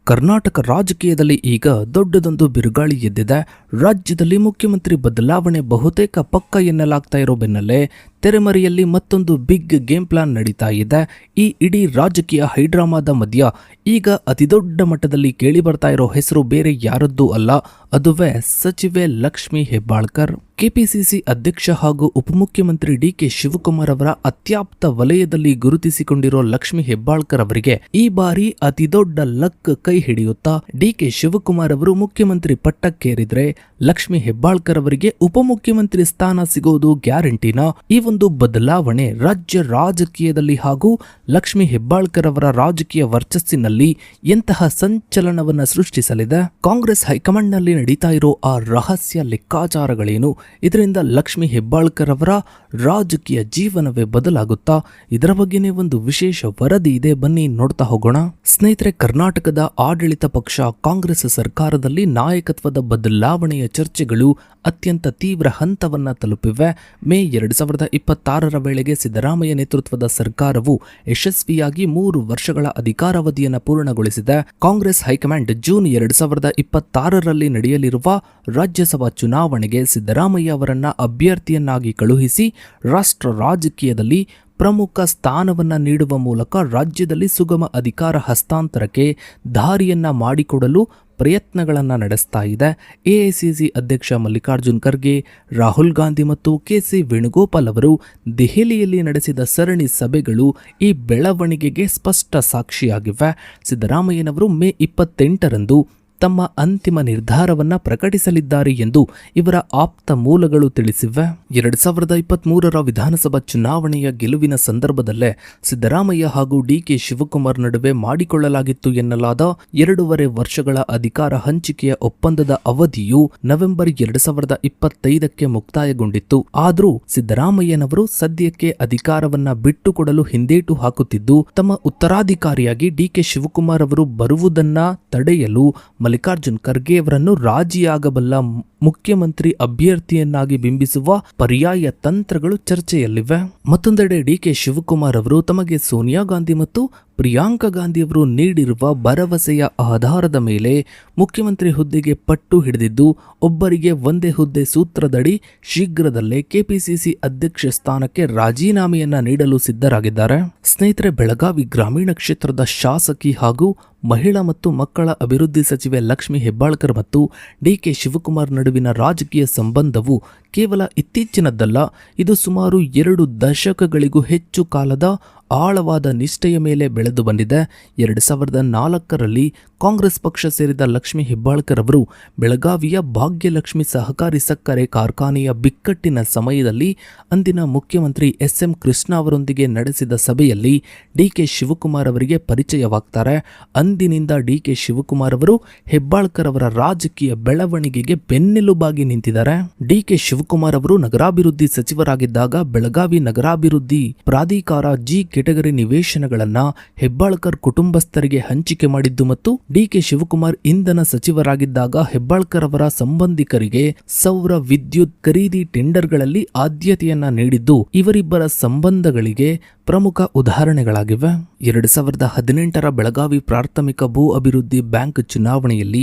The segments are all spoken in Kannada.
ಕರ್ನಾಟಕ ರಾಜಕೀಯದಲ್ಲಿ ಈಗ ದೊಡ್ಡದೊಂದು ಬಿರುಗಾಳಿ ಎದ್ದಿದೆ. ರಾಜ್ಯದಲ್ಲಿ ಮುಖ್ಯಮಂತ್ರಿ ಬದಲಾವಣೆ ಬಹುತೇಕ ಪಕ್ಕ ಎನ್ನಲಾಗ್ತಾ ಇರೋ ಬೆನ್ನಲ್ಲೇ ತೆರೆಮರೆಯಲ್ಲಿ ಮತ್ತೊಂದು ಬಿಗ್ ಗೇಮ್ ಪ್ಲಾನ್ ನಡೀತಾ ಇದೆ. ಈ ಇಡೀ ರಾಜಕೀಯ ಹೈಡ್ರಾಮಾದ ಮಧ್ಯ ಈಗ ಅತಿದೊಡ್ಡ ಮಟ್ಟದಲ್ಲಿ ಕೇಳಿ ಬರ್ತಾ ಇರೋ ಹೆಸರು ಬೇರೆ ಯಾರದ್ದೂ ಅಲ್ಲ, ಅದುವೇ ಸಚಿವೆ ಲಕ್ಷ್ಮಿ ಹೆಬ್ಬಾಳ್ಕರ್. ಕೆಪಿಸಿಸಿ ಅಧ್ಯಕ್ಷ ಹಾಗೂ ಉಪಮುಖ್ಯಮಂತ್ರಿ ಡಿಕೆ ಶಿವಕುಮಾರ್ ಅವರ ಅತ್ಯಾಪ್ತ ವಲಯದಲ್ಲಿ ಗುರುತಿಸಿಕೊಂಡಿರೋ ಲಕ್ಷ್ಮಿ ಹೆಬ್ಬಾಳ್ಕರ್ ಅವರಿಗೆ ಈ ಬಾರಿ ಅತಿದೊಡ್ಡ ಲಕ್ ಕೈ ಹಿಡಿಯುತ್ತಾ? ಡಿಕೆ ಶಿವಕುಮಾರ್ ಅವರು ಮುಖ್ಯಮಂತ್ರಿ ಪಟ್ಟಕ್ಕೇರಿದ್ರೆ ಲಕ್ಷ್ಮಿ ಹೆಬ್ಬಾಳ್ಕರ್ ಅವರಿಗೆ ಉಪಮುಖ್ಯಮಂತ್ರಿ ಸ್ಥಾನ ಸಿಗೋದು ಗ್ಯಾರಂಟಿನಾ? ಈ ಒಂದು ಬದಲಾವಣೆ ರಾಜ್ಯ ರಾಜಕೀಯದಲ್ಲಿ ಹಾಗೂ ಲಕ್ಷ್ಮಿ ಹೆಬ್ಬಾಳ್ಕರ್ ಅವರ ರಾಜಕೀಯ ವರ್ಚಸ್ಸಿನಲ್ಲಿ ಎಂತಹ ಸಂಚಲನವನ್ನ ಸೃಷ್ಟಿಸಲಿದೆ? ಕಾಂಗ್ರೆಸ್ ಹೈಕಮಾಂಡ್ ನಲ್ಲಿ ನಡೀತಾ ಇರೋ ಆ ರಹಸ್ಯ ಲೆಕ್ಕಾಚಾರಗಳೇನು? ಇದರಿಂದ ಲಕ್ಷ್ಮಿ ಹೆಬ್ಬಾಳ್ಕರ್ ಅವರ ರಾಜಕೀಯ ಜೀವನವೇ ಬದಲಾಗುತ್ತಾ? ಇದರ ಬಗ್ಗೆನೇ ಒಂದು ವಿಶೇಷ ವರದಿ ಇದೆ, ಬನ್ನಿ ನೋಡ್ತಾ ಹೋಗೋಣ. ಸ್ನೇಹಿತರೆ, ಕರ್ನಾಟಕದ ಆಡಳಿತ ಪಕ್ಷ ಕಾಂಗ್ರೆಸ್ ಸರ್ಕಾರದಲ್ಲಿ ನಾಯಕತ್ವದ ಬದಲಾವಣೆಯ ಚರ್ಚೆಗಳು ಅತ್ಯಂತ ತೀವ್ರ ಹಂತವನ್ನ ತಲುಪಿವೆ. ಮೇ 2026ರ ವೇಳೆಗೆ ಸಿದ್ದರಾಮಯ್ಯ ನೇತೃತ್ವದ ಸರ್ಕಾರವು ಯಶಸ್ವಿಯಾಗಿ 3 ವರ್ಷಗಳ ಅಧಿಕಾರಾವಧಿಯನ್ನು ಪೂರ್ಣಗೊಳಿಸಿದೆ. ಕಾಂಗ್ರೆಸ್ ಹೈಕಮಾಂಡ್ ಜೂನ್ 2026ರಲ್ಲಿ ನಡೆಯಲಿರುವ ರಾಜ್ಯಸಭಾ ಚುನಾವಣೆಗೆ ಸಿದ್ದರಾಮಯ್ಯ ಅವರನ್ನ ಅಭ್ಯರ್ಥಿಯನ್ನಾಗಿ ಕಳುಹಿಸಿ ರಾಷ್ಟ್ರ ರಾಜಕೀಯದಲ್ಲಿ ಪ್ರಮುಖ ಸ್ಥಾನವನ್ನ ನೀಡುವ ಮೂಲಕ ರಾಜ್ಯದಲ್ಲಿ ಸುಗಮ ಅಧಿಕಾರ ಹಸ್ತಾಂತರಕ್ಕೆ ದಾರಿಯನ್ನ ಮಾಡಿಕೊಡಲು ಪ್ರಯತ್ನಗಳನ್ನು ನಡೆಸ್ತಾ ಇದೆ. ಎಐಸಿಸಿ ಅಧ್ಯಕ್ಷ ಮಲ್ಲಿಕಾರ್ಜುನ್ ಖರ್ಗೆ, ರಾಹುಲ್ ಗಾಂಧಿ ಮತ್ತು ಕೆಸಿ ವೇಣುಗೋಪಾಲ್ ಅವರು ದೆಹಲಿಯಲ್ಲಿ ನಡೆಸಿದ ಸರಣಿ ಸಭೆಗಳು ಈ ಬೆಳವಣಿಗೆಗೆ ಸ್ಪಷ್ಟ ಸಾಕ್ಷಿಯಾಗಿವೆ. ಸಿದ್ದರಾಮಯ್ಯನವರು ಮೇ 28ರಂದು ತಮ್ಮ ಅಂತಿಮ ನಿರ್ಧಾರವನ್ನ ಪ್ರಕಟಿಸಲಿದ್ದಾರೆ ಎಂದು ಇವರ ಆಪ್ತ ಮೂಲಗಳು ತಿಳಿಸಿವೆ. 2023ರ ವಿಧಾನಸಭಾ ಚುನಾವಣೆಯ ಗೆಲುವಿನ ಸಂದರ್ಭದಲ್ಲೇ ಸಿದ್ದರಾಮಯ್ಯ ಹಾಗೂ ಡಿಕೆ ಶಿವಕುಮಾರ್ ನಡುವೆ ಮಾಡಿಕೊಳ್ಳಲಾಗಿತ್ತು ಎನ್ನಲಾದ 2.5 ವರ್ಷಗಳ ಅಧಿಕಾರ ಹಂಚಿಕೆಯ ಒಪ್ಪಂದದ ಅವಧಿಯು ನವೆಂಬರ್ 2025ಕ್ಕೆ ಮುಕ್ತಾಯಗೊಂಡಿತ್ತು. ಆದರೂ ಸಿದ್ದರಾಮಯ್ಯನವರು ಸದ್ಯಕ್ಕೆ ಅಧಿಕಾರವನ್ನ ಬಿಟ್ಟುಕೊಡಲು ಹಿಂದೇಟು ಹಾಕುತ್ತಿದ್ದು, ತಮ್ಮ ಉತ್ತರಾಧಿಕಾರಿಯಾಗಿ ಡಿಕೆ ಶಿವಕುಮಾರ್ ಅವರು ಬರುವುದನ್ನ ತಡೆಯಲು ಮಲ್ಲಿಕಾರ್ಜುನ್ ಖರ್ಗೆ ಅವರನ್ನು ರಾಜಿಯಾಗಬಲ್ಲ ಮುಖ್ಯಮಂತ್ರಿ ಅಭ್ಯರ್ಥಿಯನ್ನಾಗಿ ಬಿಂಬಿಸುವ ಪರ್ಯಾಯ ತಂತ್ರಗಳು ಚರ್ಚೆಯಲ್ಲಿವೆ. ಮತ್ತೊಂದೆಡೆ ಡಿಕೆ ಶಿವಕುಮಾರ್ ಅವರು ತಮಗೆ ಸೋನಿಯಾ ಗಾಂಧಿ ಮತ್ತು ಪ್ರಿಯಾಂಕಾ ಗಾಂಧಿ ಅವರು ನೀಡಿರುವ ಭರವಸೆಯ ಆಧಾರದ ಮೇಲೆ ಮುಖ್ಯಮಂತ್ರಿ ಹುದ್ದೆಗೆ ಪಟ್ಟು ಹಿಡಿದಿದ್ದು, ಒಬ್ಬರಿಗೆ ಒಂದೇ ಹುದ್ದೆ ಸೂತ್ರದಡಿ ಶೀಘ್ರದಲ್ಲೇ ಕೆಪಿಸಿಸಿ ಅಧ್ಯಕ್ಷ ಸ್ಥಾನಕ್ಕೆ ರಾಜೀನಾಮೆಯನ್ನ ನೀಡಲು ಸಿದ್ಧರಾಗಿದ್ದಾರೆ. ಸ್ನೇಹಿತರೆ, ಬೆಳಗಾವಿ ಗ್ರಾಮೀಣ ಕ್ಷೇತ್ರದ ಶಾಸಕಿ ಹಾಗೂ ಮಹಿಳಾ ಮತ್ತು ಮಕ್ಕಳ ಅಭಿವೃದ್ಧಿ ಸಚಿವೆ ಲಕ್ಷ್ಮಿ ಹೆಬ್ಬಾಳ್ಕರ್ ಮತ್ತು ಡಿಕೆ ಶಿವಕುಮಾರ್ ನಡುವಿನ ರಾಜಕೀಯ ಸಂಬಂಧವು ಕೇವಲ ಇತ್ತೀಚಿನದ್ದಲ್ಲ. ಇದು ಸುಮಾರು 2 ದಶಕಗಳಿಗೂ ಹೆಚ್ಚು ಕಾಲದ ಆಳವಾದ ನಿಷ್ಠೆಯ ಮೇಲೆ ಬೆಳೆದು ಬಂದಿದೆ. 2004ರಲ್ಲಿ ಕಾಂಗ್ರೆಸ್ ಪಕ್ಷ ಸೇರಿದ ಲಕ್ಷ್ಮಿ ಹೆಬ್ಬಾಳ್ಕರ್ ಅವರು ಬೆಳಗಾವಿಯ ಭಾಗ್ಯಲಕ್ಷ್ಮಿ ಸಹಕಾರಿ ಸಕ್ಕರೆ ಕಾರ್ಖಾನೆಯ ಬಿಕ್ಕಟ್ಟಿನ ಸಮಯದಲ್ಲಿ ಅಂದಿನ ಮುಖ್ಯಮಂತ್ರಿ ಎಸ್.ಎಂ. ಕೃಷ್ಣ ಅವರೊಂದಿಗೆ ನಡೆಸಿದ ಸಭೆಯಲ್ಲಿ ಡಿಕೆ ಶಿವಕುಮಾರ್ ಅವರಿಗೆ ಪರಿಚಯವಾಗ್ತಾರೆ. ಅಂದಿನಿಂದ ಡಿಕೆ ಶಿವಕುಮಾರ್ ಅವರು ಹೆಬ್ಬಾಳ್ಕರ್ ಅವರ ರಾಜಕೀಯ ಬೆಳವಣಿಗೆಗೆ ಬೆನ್ನೆಲುಬಾಗಿ ನಿಂತಿದ್ದಾರೆ. ಡಿಕೆ ಶಿವಕುಮಾರ್ ಅವರು ನಗರಾಭಿವೃದ್ಧಿ ಸಚಿವರಾಗಿದ್ದಾಗ ಬೆಳಗಾವಿ ನಗರಾಭಿವೃದ್ಧಿ ಪ್ರಾಧಿಕಾರ ಜಿ ಕೆಟಗರಿ ನಿವೇಶನಗಳನ್ನ ಹೆಬ್ಬಾಳ್ಕರ್ ಕುಟುಂಬಸ್ಥರಿಗೆ ಹಂಚಿಕೆ ಮಾಡಿದ್ದು ಮತ್ತು ಡಿಕೆ ಶಿವಕುಮಾರ್ ಇಂಧನ ಸಚಿವರಾಗಿದ್ದಾಗ ಹೆಬ್ಬಾಳ್ಕರ್ ಅವರ ಸಂಬಂಧಿಕರಿಗೆ ಸೌರ ವಿದ್ಯುತ್ ಖರೀದಿ ಟೆಂಡರ್ಗಳಲ್ಲಿ ಆದ್ಯತೆಯನ್ನ ನೀಡಿದ್ದು ಇವರಿಬ್ಬರ ಸಂಬಂಧಗಳಿಗೆ ಪ್ರಮುಖ ಉದಾಹರಣೆಗಳಾಗಿವೆ. 2018ರ ಬೆಳಗಾವಿ ಪ್ರಾಥಮಿಕ ಭೂ ಅಭಿವೃದ್ಧಿ ಬ್ಯಾಂಕ್ ಚುನಾವಣೆಯಲ್ಲಿ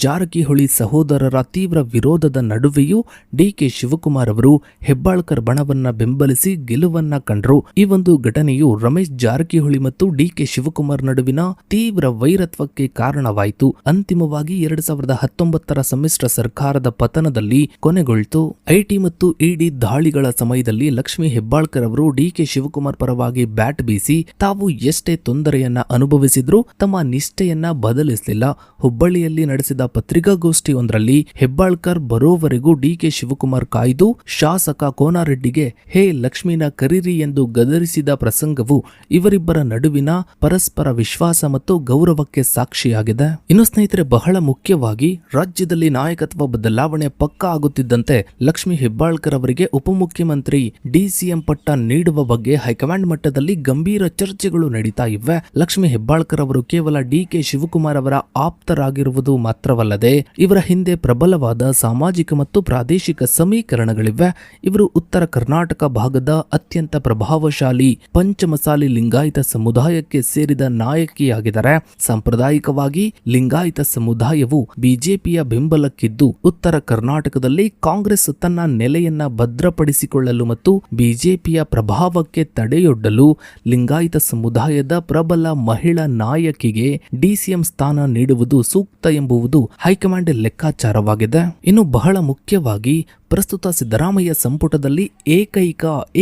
ಜಾರಕಿಹೊಳಿ ಸಹೋದರರ ತೀವ್ರ ವಿರೋಧದ ನಡುವೆಯೂ ಡಿಕೆ ಶಿವಕುಮಾರ್ ಅವರು ಹೆಬ್ಬಾಳ್ಕರ್ ಬಣವನ್ನ ಬೆಂಬಲಿಸಿ ಗೆಲುವನ್ನ ಕಂಡ್ರು. ಈ ಒಂದು ಘಟನೆಯು ರಮೇಶ್ ಜಾರಕಿಹೊಳಿ ಮತ್ತು ಡಿಕೆ ಶಿವಕುಮಾರ್ ನಡುವಿನ ತೀವ್ರ ವೈರತ್ವಕ್ಕೆ ಕಾರಣವಾಯಿತು. ಅಂತಿಮವಾಗಿ 2019ರ ಸಮ್ಮಿಶ್ರ ಸರ್ಕಾರದ ಪತನದಲ್ಲಿ ಕೊನೆಗೊಳ್ತು. ಐಟಿ ಮತ್ತು ಇಡಿ ದಾಳಿಗಳ ಸಮಯದಲ್ಲಿ ಲಕ್ಷ್ಮಿ ಹೆಬ್ಬಾಳ್ಕರ್ ಅವರು ಡಿಕೆ ಶಿವಕುಮಾರ್ ಪರವಾಗಿ ಬ್ಯಾಟ್ ಬೀಸಿ ತಾವು ಎಷ್ಟೇ ತೊಂದರೆಯನ್ನ ಅನುಭವಿಸಿದ್ರೂ ತಮ್ಮ ನಿಷ್ಠೆಯನ್ನ ಬದಲಿಸಲಿಲ್ಲ. ಹುಬ್ಬಳ್ಳಿಯಲ್ಲಿ ನಡೆಸಿದ ಪತ್ರಿಕಾಗೋಷ್ಠಿಯೊಂದರಲ್ಲಿ ಹೆಬ್ಬಾಳ್ಕರ್ ಬರೋವರೆಗೂ ಡಿಕೆ ಶಿವಕುಮಾರ್ ಕಾಯ್ದು ಶಾಸಕ ಕೋನಾರೆಡ್ಡಿಗೆ ಹೇ ಲಕ್ಷ್ಮಿನ ಕರೀರಿ ಎಂದು ಗದರಿಸಿದ ಪ್ರಸಂಗವು ಇವರಿಬ್ಬರ ನಡುವಿನ ಪರಸ್ಪರ ವಿಶ್ವಾಸ ಮತ್ತು ಗೌರವಕ್ಕೆ ಸಾಕ್ಷಿಯಾಗಿದೆ. ಇನ್ನು ಸ್ನೇಹಿತರೆ, ಬಹಳ ಮುಖ್ಯವಾಗಿ ರಾಜ್ಯದಲ್ಲಿ ನಾಯಕತ್ವ ಬದಲಾವಣೆ ಪಕ್ಕ ಆಗುತ್ತಿದ್ದಂತೆ ಲಕ್ಷ್ಮಿ ಹೆಬ್ಬಾಳ್ಕರ್ ಅವರಿಗೆ ಉಪಮುಖ್ಯಮಂತ್ರಿ ಡಿಸಿಎಂ ಪಟ್ಟ ನೀಡುವ ಬಗ್ಗೆ ಹೈಕಮಾಂಡ್ ಮಟ್ಟದಲ್ಲಿ ಗಂಭೀರ ಚರ್ಚೆಗಳು ನಡೀತಾ ಇವೆ. ಲಕ್ಷ್ಮಿ ಹೆಬ್ಬಾಳ್ಕರ್ ಅವರು ಕೇವಲ ಡಿಕೆ ಶಿವಕುಮಾರ್ ಅವರ ಆಪ್ತರಾಗಿರುವುದು ಮಾತ್ರವಲ್ಲದೆ ಇವರ ಹಿಂದೆ ಪ್ರಬಲವಾದ ಸಾಮಾಜಿಕ ಮತ್ತು ಪ್ರಾದೇಶಿಕ ಸಮೀಕರಣಗಳಿವೆ. ಇವರು ಉತ್ತರ ಕರ್ನಾಟಕ ಭಾಗದ ಅತ್ಯಂತ ಪ್ರಭಾವಶಾಲಿ ಪಂಚಮ ಪಂಚಮಸಾಲಿ ಲಿಂಗಾಯತ ಸಮುದಾಯಕ್ಕೆ ಸೇರಿದ ನಾಯಕಿಯಾಗಿದ್ದಾರೆ. ಸಾಂಪ್ರದಾಯಿಕವಾಗಿ ಲಿಂಗಾಯತ ಸಮುದಾಯವು ಬಿಜೆಪಿಯ ಬೆಂಬಲಕ್ಕಿದ್ದು, ಉತ್ತರ ಕರ್ನಾಟಕದಲ್ಲಿ ಕಾಂಗ್ರೆಸ್ ತನ್ನ ನೆಲೆಯನ್ನ ಭದ್ರಪಡಿಸಿಕೊಳ್ಳಲು ಮತ್ತು ಬಿಜೆಪಿಯ ಪ್ರಭಾವಕ್ಕೆ ತಡೆಯೊಡ್ಡಲು ಲಿಂಗಾಯತ ಸಮುದಾಯದ ಪ್ರಬಲ ಮಹಿಳಾ ನಾಯಕಿಗೆ ಡಿಸಿಎಂ ಸ್ಥಾನ ನೀಡುವುದು ಸೂಕ್ತ ಎಂಬುವುದು ಹೈಕಮಾಂಡ್ ಲೆಕ್ಕಾಚಾರವಾಗಿದೆ. ಇನ್ನು ಬಹಳ ಮುಖ್ಯವಾಗಿ ಪ್ರಸ್ತುತ ಸಿದ್ದರಾಮಯ್ಯ ಸಂಪುಟದಲ್ಲಿ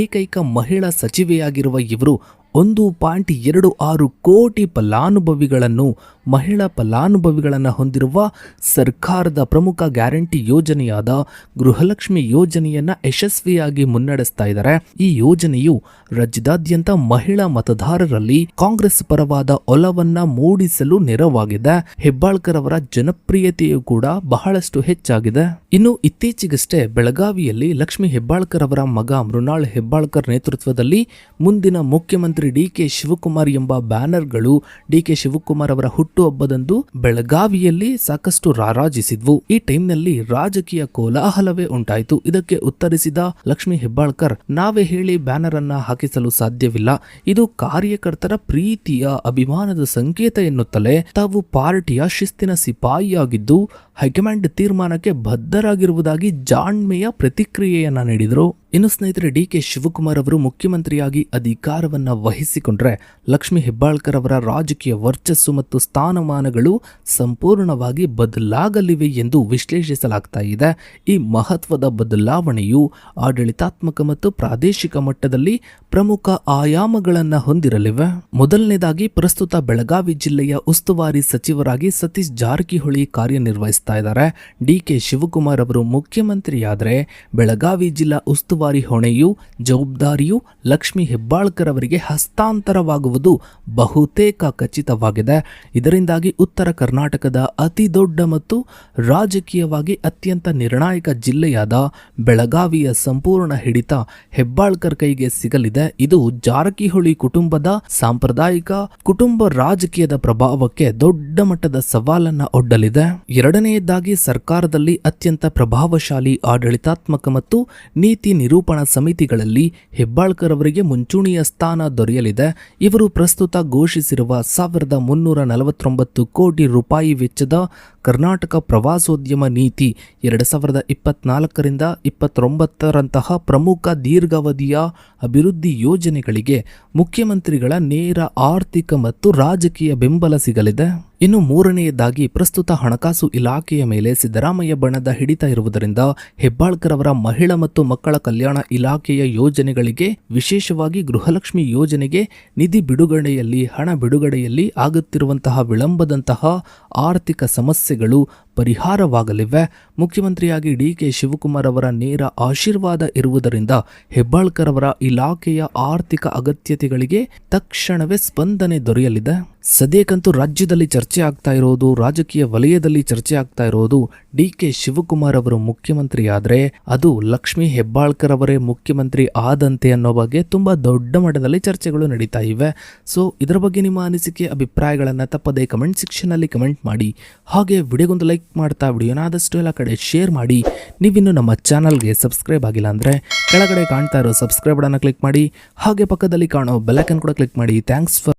ಏಕೈಕ ಮಹಿಳಾ ಸಚಿವೆಯಾಗಿರುವ ಇವರು 1.26 ಕೋಟಿ ಮಹಿಳಾ ಫಲಾನುಭವಿಗಳನ್ನು ಹೊಂದಿರುವ ಸರ್ಕಾರದ ಪ್ರಮುಖ ಗ್ಯಾರಂಟಿ ಯೋಜನೆಯಾದ ಗೃಹಲಕ್ಷ್ಮಿ ಯೋಜನೆಯನ್ನ ಯಶಸ್ವಿಯಾಗಿ ಮುನ್ನಡೆಸ್ತಾ ಇದ್ದಾರೆ. ಈ ಯೋಜನೆಯು ರಾಜ್ಯದಾದ್ಯಂತ ಮಹಿಳಾ ಮತದಾರರಲ್ಲಿ ಕಾಂಗ್ರೆಸ್ ಪರವಾದ ಒಲವನ್ನ ಮೂಡಿಸಲು ನೆರವಾಗಿದೆ. ಹೆಬ್ಬಾಳ್ಕರ್ ಅವರ ಜನಪ್ರಿಯತೆಯು ಕೂಡ ಬಹಳಷ್ಟು ಹೆಚ್ಚಾಗಿದೆ. ಇನ್ನು ಇತ್ತೀಚೆಗಷ್ಟೇ ಬೆಳಗಾವಿಯಲ್ಲಿ ಲಕ್ಷ್ಮಿ ಹೆಬ್ಬಾಳ್ಕರ್ ಅವರ ಮಗ ಮೃಣಾಲ್ ಹೆಬ್ಬಾಳ್ಕರ್ ನೇತೃತ್ವದಲ್ಲಿ ಮುಂದಿನ ಮುಖ್ಯಮಂತ್ರಿ ಡಿ.ಕೆ. ಶಿವಕುಮಾರ್ ಎಂಬ ಬ್ಯಾನರ್ಗಳು ಡಿ.ಕೆ. ಶಿವಕುಮಾರ್ ಅವರ ಹುಟ್ಟುಹಬ್ಬದಂದು ಬೆಳಗಾವಿಯಲ್ಲಿ ಸಾಕಷ್ಟು ರಾರಾಜಿಸಿದ್ವು. ಈ ಟೈಮ್ನಲ್ಲಿ ರಾಜಕೀಯ ಕೋಲಾಹಲವೇ ಉಂಟಾಯಿತು. ಇದಕ್ಕೆ ಉತ್ತರಿಸಿದ ಲಕ್ಷ್ಮಿ ಹೆಬ್ಬಾಳ್ಕರ್, ನಾವೇ ಹೇಳಿ ಬ್ಯಾನರ್ ಅನ್ನ ಹಾಕಿಸಲು ಸಾಧ್ಯವಿಲ್ಲ, ಇದು ಕಾರ್ಯಕರ್ತರ ಪ್ರೀತಿಯ ಅಭಿಮಾನದ ಸಂಕೇತ ಎನ್ನುತ್ತಲೇ ತಾವು ಪಾರ್ಟಿಯ ಶಿಸ್ತಿನ ಸಿಪಾಯಿಯಾಗಿದ್ದು ಹೈಕಮಾಂಡ್ ತೀರ್ಮಾನಕ್ಕೆ ಬದ್ಧರಾಗಿರುವುದಾಗಿ ಜಾಣ್ಮೆಯ ಪ್ರತಿಕ್ರಿಯೆಯನ್ನ ನೀಡಿದರು. ಇನ್ನು ಸ್ನೇಹಿತರೆ, ಡಿ.ಕೆ. ಶಿವಕುಮಾರ್ ಅವರು ಮುಖ್ಯಮಂತ್ರಿಯಾಗಿ ಅಧಿಕಾರವನ್ನ ವಹಿಸಿಕೊಂಡ್ರೆ ಲಕ್ಷ್ಮಿ ಹೆಬ್ಬಾಳ್ಕರ್ ಅವರ ರಾಜಕೀಯ ವರ್ಚಸ್ಸು ಮತ್ತು ಸ್ಥಾನಮಾನಗಳು ಸಂಪೂರ್ಣವಾಗಿ ಬದಲಾಗಲಿವೆ ಎಂದು ವಿಶ್ಲೇಷಿಸಲಾಗ್ತಾ ಇದೆ. ಈ ಮಹತ್ವದ ಬದಲಾವಣೆಯು ಆಡಳಿತಾತ್ಮಕ ಮತ್ತು ಪ್ರಾದೇಶಿಕ ಮಟ್ಟದಲ್ಲಿ ಪ್ರಮುಖ ಆಯಾಮಗಳನ್ನು ಹೊಂದಿರಲಿವೆ. ಮೊದಲನೇದಾಗಿ ಪ್ರಸ್ತುತ ಬೆಳಗಾವಿ ಜಿಲ್ಲೆಯ ಉಸ್ತುವಾರಿ ಸಚಿವರಾಗಿ ಸತೀಶ್ ಜಾರಕಿಹೊಳಿ ಕಾರ್ಯನಿರ್ವಹಿಸ್ತಾ ಇದ್ದಾರೆ. ಡಿ.ಕೆ. ಶಿವಕುಮಾರ್ ಅವರು ಮುಖ್ಯಮಂತ್ರಿಯಾದರೆ ಬೆಳಗಾವಿ ಜಿಲ್ಲಾ ಉಸ್ತುವಾರಿ ಹೊಣೆಯು ಜವಾಬ್ದಾರಿಯು ಲಕ್ಷ್ಮಿ ಹೆಬ್ಬಾಳ್ಕರ್ ಅವರಿಗೆ ಹಸ್ತಾಂತರವಾಗುವುದು ಬಹುತೇಕ ಖಚಿತವಾಗಿದೆ. ಇದರಿಂದಾಗಿ ಉತ್ತರ ಕರ್ನಾಟಕದ ಅತಿ ದೊಡ್ಡ ಮತ್ತು ರಾಜಕೀಯವಾಗಿ ಅತ್ಯಂತ ನಿರ್ಣಾಯಕ ಜಿಲ್ಲೆಯಾದ ಬೆಳಗಾವಿಯ ಸಂಪೂರ್ಣ ಹಿಡಿತ ಹೆಬ್ಬಾಳ್ಕರ್ ಕೈಗೆ ಸಿಗಲಿದೆ. ಇದು ಜಾರಕಿಹೊಳಿ ಕುಟುಂಬದ ಸಾಂಪ್ರದಾಯಿಕ ಕುಟುಂಬ ರಾಜಕೀಯದ ಪ್ರಭಾವಕ್ಕೆ ದೊಡ್ಡ ಮಟ್ಟದ ಸವಾಲನ್ನ ಒಡ್ಡಲಿದೆ. ಎರಡನೆಯದಾಗಿ ಸರ್ಕಾರದಲ್ಲಿ ಅತ್ಯಂತ ಪ್ರಭಾವಶಾಲಿ ಆಡಳಿತಾತ್ಮಕ ಮತ್ತು ನೀತಿ ನಿರೂಪಣಾ ಸಮಿತಿಗಳಲ್ಲಿ ಹೆಬ್ಬಾಳ್ಕರ್ ಅವರಿಗೆ ಮುಂಚೂಣಿಯ ಸ್ಥಾನ ದೊರೆಯಲಿದೆ. ಇವರು ಪ್ರಸ್ತುತ ಘೋಷಿಸಿರುವ 1349 ಕೋಟಿ ರೂಪಾಯಿ ವೆಚ್ಚದ ಕರ್ನಾಟಕ ಪ್ರವಾಸೋದ್ಯಮ ನೀತಿ 2024ರಿಂದ 29ರಂತಹ ಪ್ರಮುಖ ದೀರ್ಘಾವಧಿಯ ಅಭಿವೃದ್ಧಿ ಯೋಜನೆಗಳಿಗೆ ಮುಖ್ಯಮಂತ್ರಿಗಳ ನೇರ ಆರ್ಥಿಕ ಮತ್ತು ರಾಜಕೀಯ ಬೆಂಬಲ ಸಿಗಲಿದೆ. ಇನ್ನು ಮೂರನೆಯದಾಗಿ ಪ್ರಸ್ತುತ ಹಣಕಾಸು ಇಲಾಖೆಯ ಮೇಲೆ ಸಿದ್ದರಾಮಯ್ಯ ಬಣದ ಹಿಡಿತ ಇರುವುದರಿಂದ ಹೆಬ್ಬಾಳ್ಕರ್ ಅವರ ಮಹಿಳಾ ಮತ್ತು ಮಕ್ಕಳ ಕಲ್ಯಾಣ ಇಲಾಖೆಯ ಯೋಜನೆಗಳಿಗೆ, ವಿಶೇಷವಾಗಿ ಗೃಹಲಕ್ಷ್ಮಿ ಯೋಜನೆಗೆ ಹಣ ಬಿಡುಗಡೆಯಲ್ಲಿ ಆಗುತ್ತಿರುವಂತಹ ವಿಳಂಬದಂತಹ ಆರ್ಥಿಕ ಸಮಸ್ಯೆಗಳು ಪರಿಹಾರವಾಗಲಿವೆ. ಮುಖ್ಯಮಂತ್ರಿಯಾಗಿ ಡಿ.ಕೆ. ಶಿವಕುಮಾರ್ ಅವರ ನೇರ ಆಶೀರ್ವಾದ ಇರುವುದರಿಂದ ಹೆಬ್ಬಾಳ್ಕರ್ ಅವರ ಇಲಾಖೆಯ ಆರ್ಥಿಕ ಅಗತ್ಯತೆಗಳಿಗೆ ತಕ್ಷಣವೇ ಸ್ಪಂದನೆ ದೊರೆಯಲಿದೆ. ಸದ್ಯಕ್ಕಂತೂ ರಾಜ್ಯದಲ್ಲಿ ಚರ್ಚೆ ಆಗ್ತಾ ಇರೋದು, ರಾಜಕೀಯ ವಲಯದಲ್ಲಿ ಚರ್ಚೆ ಆಗ್ತಾ ಇರೋದು, ಡಿ.ಕೆ. ಶಿವಕುಮಾರ್ ಅವರು ಮುಖ್ಯಮಂತ್ರಿಯಾದರೆ ಅದು ಲಕ್ಷ್ಮಿ ಹೆಬ್ಬಾಳ್ಕರ್ ಅವರೇ ಮುಖ್ಯಮಂತ್ರಿ ಆದಂತೆ ಅನ್ನೋ ಬಗ್ಗೆ ತುಂಬಾ ದೊಡ್ಡ ಮಟ್ಟದಲ್ಲಿ ಚರ್ಚೆಗಳು ನಡೀತಾ ಇವೆ. ಸೊ ಇದರ ಬಗ್ಗೆ ನಿಮ್ಮ ಅನಿಸಿಕೆ, ಅಭಿಪ್ರಾಯಗಳನ್ನು ತಪ್ಪದೇ ಕಮೆಂಟ್ ಸೆಕ್ಷನ್ ಅಲ್ಲಿ ಕಮೆಂಟ್ ಮಾಡಿ. ಹಾಗೆ ವಿಡಿಯೋಗೊಂದು ಲೈಕ್ ಮಾಡ್ತಾ ವಿಡಿಯೋನಾದಷ್ಟು ಎಲ್ಲ ಕಡೆ ಶೇರ್ ಮಾಡಿ. ನೀವಿನ್ನು ನಮ್ಮ ಚಾನಲ್ಗೆ ಸಬ್ಸ್ಕ್ರೈಬ್ ಆಗಿಲ್ಲ ಅಂದರೆ ಕೆಳಗಡೆ ಕಾಣ್ತಾ ಇರೋ ಸಬ್ಸ್ಕ್ರೈಬ್ ಬಟನ್ನ ಕ್ಲಿಕ್ ಮಾಡಿ. ಹಾಗೆ ಪಕ್ಕದಲ್ಲಿ ಕಾಣೋ ಬೆಲ್ ಐಕಾನ್ ಕೂಡ ಕ್ಲಿಕ್ ಮಾಡಿ. Thanks for